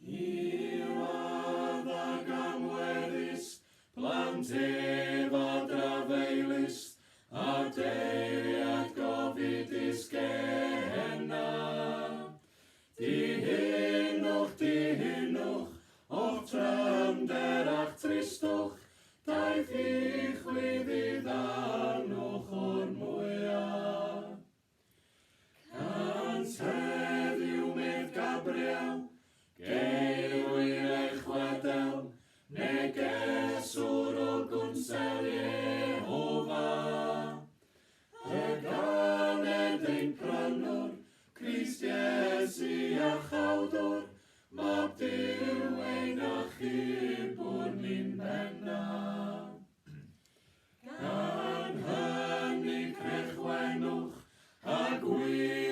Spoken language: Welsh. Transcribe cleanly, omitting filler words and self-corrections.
Hiwad ag amweddus, plantef a drafeilus, a deiriad gofidus genna. Dihinwch, och trymderach tristoch, daeth i'ch wyddidanwch o'r mwyaf. Cant heddiw medd Gabriel, geirwyr eich chwedel, negeswr o gwnsel Iehofa. Y ganed ein prynwr, Crist Iesu a chawdwr, mab Duw ein achubwr ni'n benna. Gan hynny crechwenwch a gwir